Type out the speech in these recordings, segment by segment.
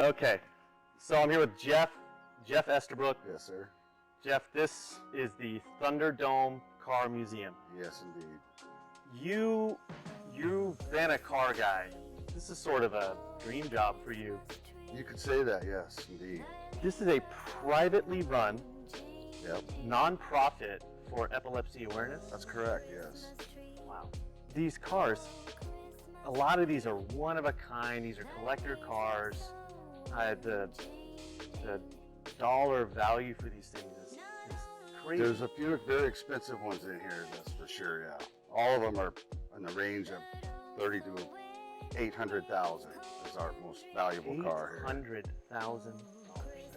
Okay, so I'm here with Jeff Estabrook. Yes, sir. Jeff, this is the Thunderdome Car Museum. Yes, indeed. You've been a car guy. This is sort of a dream job for you. You could say that, yes, indeed. This is a privately run, Yep, non-profit for epilepsy awareness. that's correct, yes. Wow. These cars, a lot of these are one of a kind. These are collector cars. The dollar value for these things is crazy. There's a few very expensive ones in here, that's for sure, yeah. All of them are in the range of 30 to 800,000 is our most valuable car here. $800,000.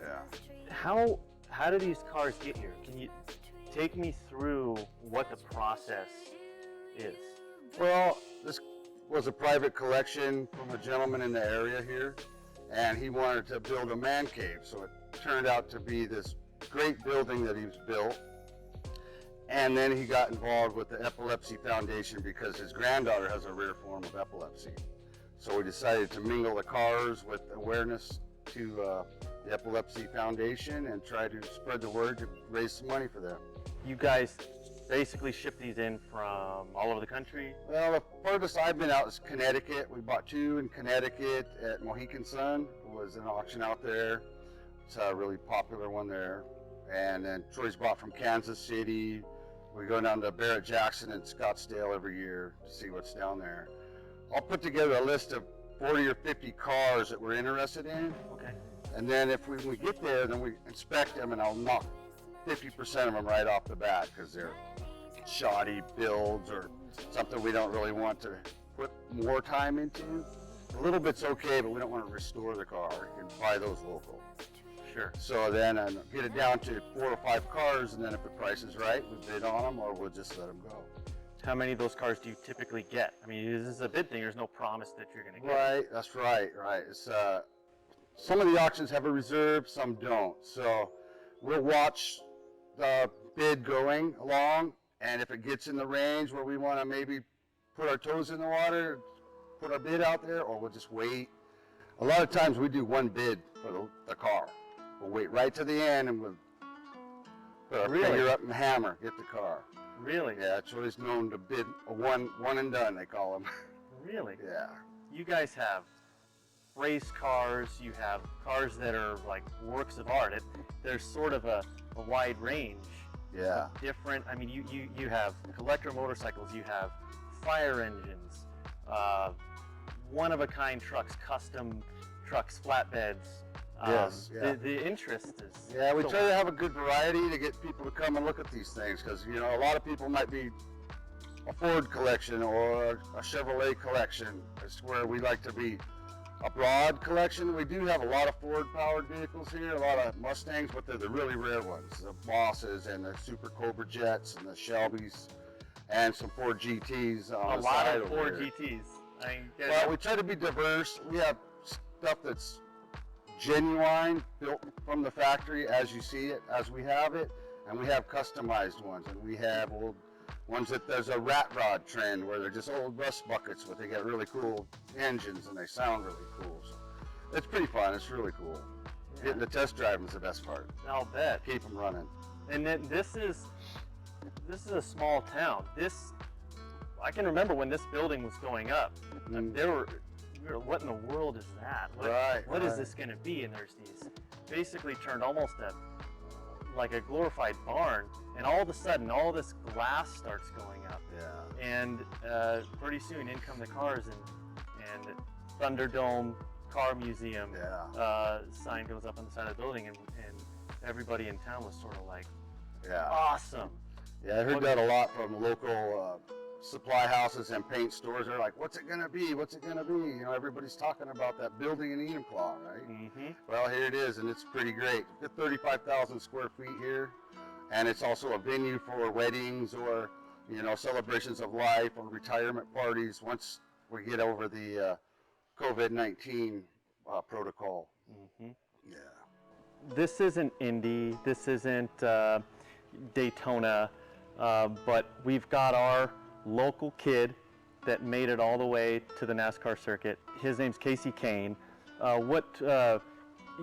Yeah. How do these cars get here? Can you take me through what the process is? Well, this was a private collection from a gentleman in the area here, and he wanted to build a man cave, so it turned out to be this great building that he's built. And then he got involved with the Epilepsy Foundation because his granddaughter has a rare form of epilepsy. So we decided to mingle the cars with awareness to the Epilepsy Foundation and try to spread the word to raise some money for them. You guys basically ship these in from all over the country? Well, the furthest I've been out is Connecticut. We bought two in Connecticut at Mohican Sun. It was an auction out there. It's a really popular one there. And then Troy's bought from Kansas City. We go down to Barrett Jackson and Scottsdale every year to see what's down there. I'll put together a list of 40 or 50 cars that we're interested in. Okay. And then if we get there, then we inspect them, and I'll knock 50% of them right off the bat because they're shoddy builds or something we don't really want to put more time into. A little bit's okay, but we don't want to restore the car. You can buy those local. Sure. So then get it down to 4 or 5 cars, and then if the price is right, we bid on them, or we'll just let them go. How many of those cars do you typically get? I mean, this is a bid thing. There's no promise that you're going to get. Right, that's right. It's, some of the auctions have a reserve, some don't. So we'll watch the bid going along, and if it gets in the range where we want to maybe put our toes in the water, put our bid out there, or we'll just wait. A lot of times we do one bid for the car. We'll wait right to the end and we'll put our finger up and hammer, get the car. Really? Yeah, it's always known to bid a one and done, they call them. Really? Yeah. You guys have race cars, you have cars that are like works of art. There's sort of a wide range. Yeah. Different, I mean, you have collector motorcycles, you have fire engines, one-of-a-kind trucks, custom trucks, flatbeds. Yes, yeah. The interest is... Yeah, we try to have a good variety to get people to come and look at these things, because, you know, a lot of people might be a Ford collection or a Chevrolet collection. It's where we like to be a broad collection. We do have a lot of Ford-powered vehicles here, a lot of Mustangs, but they're the really rare ones, the Bosses and the Super Cobra Jets and the Shelbys and some Ford GTs on the side. A lot of Ford GTs. Well, we try to be diverse. We have stuff that's genuine, built from the factory as you see it, as we have it, and we have customized ones, and we have old ones that there's a rat rod trend where they're just old rust buckets, but they get really cool engines and they sound really cool. So it's pretty fun. It's really cool. Yeah. Getting the test driving is the best part. I'll bet. Keep them running. And then this is a small town. I can remember when this building was going up. What in the world is that? What is this going to be? And there's these basically turned almost like a glorified barn, and all of a sudden all this glass starts going up. Yeah. And pretty soon in come the cars, and Thunderdome Car Museum sign goes up on the side of the building, and everybody in town was sort of like, awesome. Yeah, I heard that a lot from local supply houses and paint stores. They're like, what's it gonna be? What's it gonna be? You know, everybody's talking about that building in Enumclaw, right? Mm-hmm. Well, here it is, and it's pretty great. We've got 35,000 square feet here, and it's also a venue for weddings or, you know, celebrations of life or retirement parties once we get over the COVID-19 protocol. Mm-hmm. Yeah. This isn't Indy, this isn't Daytona, but we've got our local kid that made it all the way to the NASCAR circuit. His name's Kane.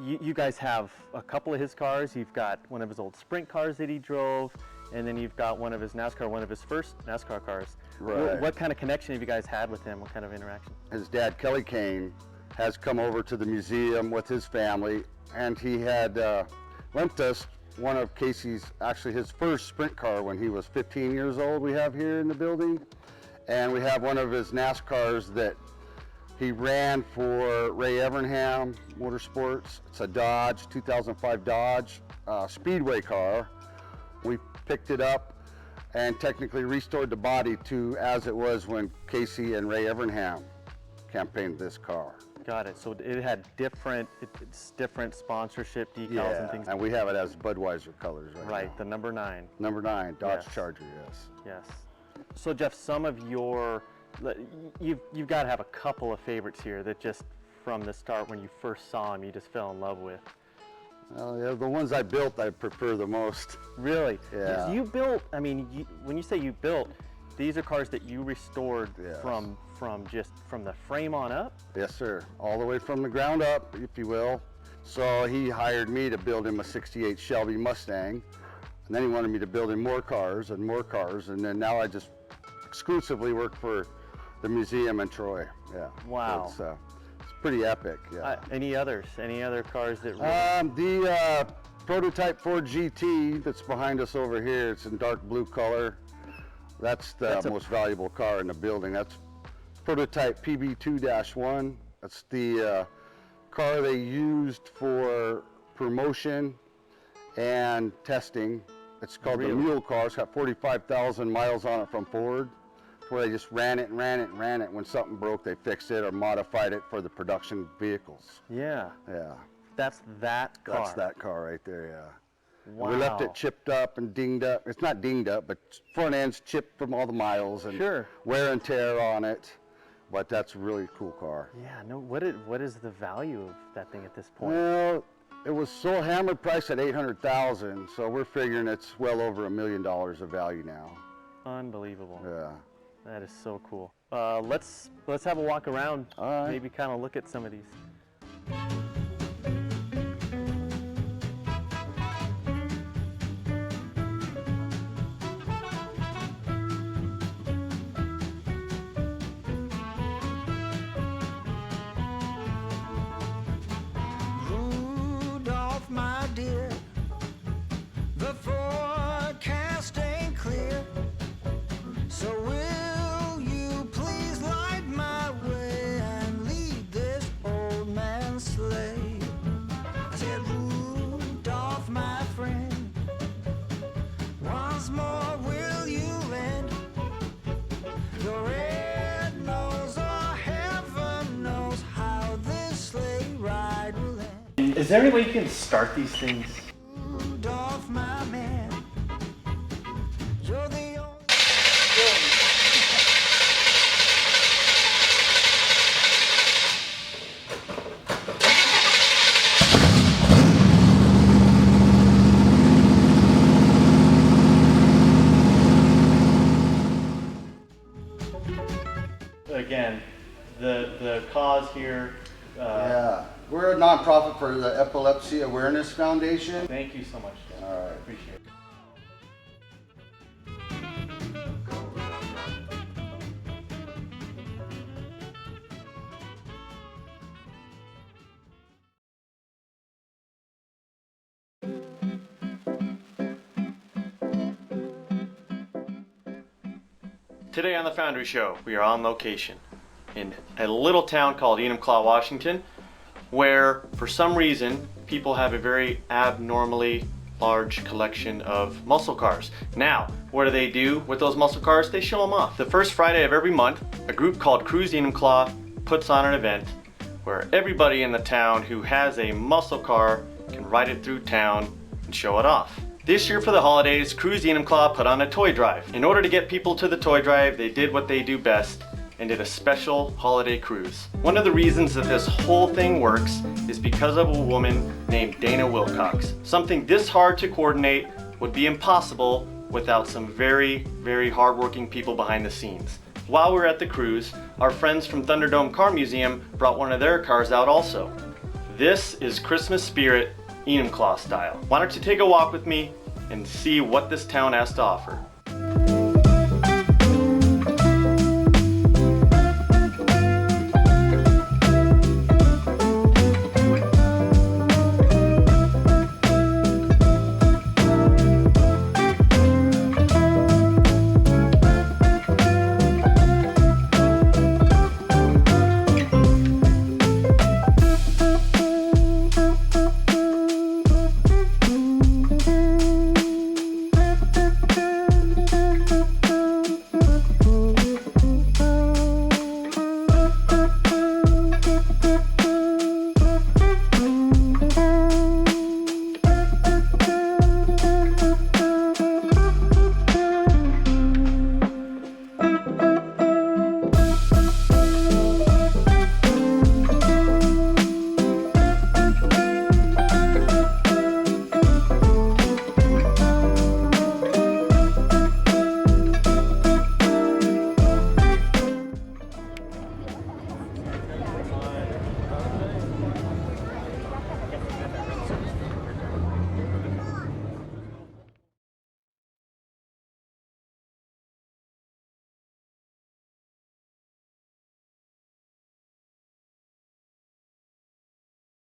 you guys have a couple of his cars. You've got one of his old sprint cars that he drove, and then you've got one of his NASCAR, one of his first NASCAR cars. Right. What kind of connection have you guys had with him? What kind of interaction? His dad, Kelly Kane, has come over to the museum with his family, and he had lent us one of Casey's, actually his first sprint car when he was 15 years old we have here in the building. And we have one of his NASCARs that he ran for Ray Evernham Motorsports. It's a Dodge, 2005 Dodge Speedway car. We picked it up and technically restored the body to as it was when Casey and Ray Evernham campaigned this car. Got it. So it had different sponsorship decals and things. And we have it as Budweiser colors right now. The number 9. Number 9, Dodge Yes. Charger, yes. Yes. So Jeff, some of your, you've got to have a couple of favorites here that just from the start when you first saw them, you just fell in love with. Well, yeah, the ones I built, I prefer the most. Really? Yeah. You built, I mean, when you say you built, these are cars that you restored Yes. from the frame on up? Yes, sir. All the way from the ground up, if you will. So he hired me to build him a 68 Shelby Mustang. And then he wanted me to build him more cars. And then now I just exclusively work for the museum in Troy. Yeah. Wow. It's pretty epic, yeah. Any others? Any other cars that really... The prototype Ford GT that's behind us over here, it's in dark blue color. That's the most valuable car in the building. That's prototype PB2-1. That's the car they used for promotion and testing. It's called the Mule car. It's got 45,000 miles on it from Ford, where they just ran it. When something broke, they fixed it or modified it for the production vehicles. Yeah. Yeah. That's that car. That's that car right there, yeah. Wow. We left it chipped up and dinged up. It's not dinged up, but front end's chipped from all the miles and wear and tear on it. But that's a really cool car. Yeah, no, what is the value of that thing at this point? Well, it was so hammered priced at $800,000, so we're figuring it's well over $1 million of value now. Unbelievable. Yeah. That is so cool. Let's have a walk around. All right. Maybe kind of look at some of these. Rudolph, my dear, the forecast ain't clear. So will you please light my way and lead this old man's sleigh? I said, Rudolph, my friend, once more will you lend your red nose, or heaven knows how this sleigh ride will end. Is there any way you can start these things? Rudolph, my man, you're the only... Again, the cause here. Yeah. We're a nonprofit for the Epilepsy Awareness Foundation. Thank you so much, Dan. All right. Appreciate it. Today on the Foundry Show, we are on location in a little town called Enumclaw, Washington, where for some reason people have a very abnormally large collection of muscle cars. Now, what do with those muscle cars? They show them off. The first Friday of every month, a group called Cruise Enumclaw puts on an event where everybody in the town who has a muscle car can ride it through town and show it off. This year for the holidays, Cruise Enumclaw put on a toy drive. In order to get people to the toy drive, they did what they do best and did a special holiday cruise. One of the reasons that this whole thing works is because of a woman named Dana Wilcox. Something this hard to coordinate would be impossible without some very, very hardworking people behind the scenes. While we were at the cruise, our friends from Thunderdome Car Museum brought one of their cars out also. This is Christmas spirit, Enumclaw style. Why don't you take a walk with me and see what this town has to offer?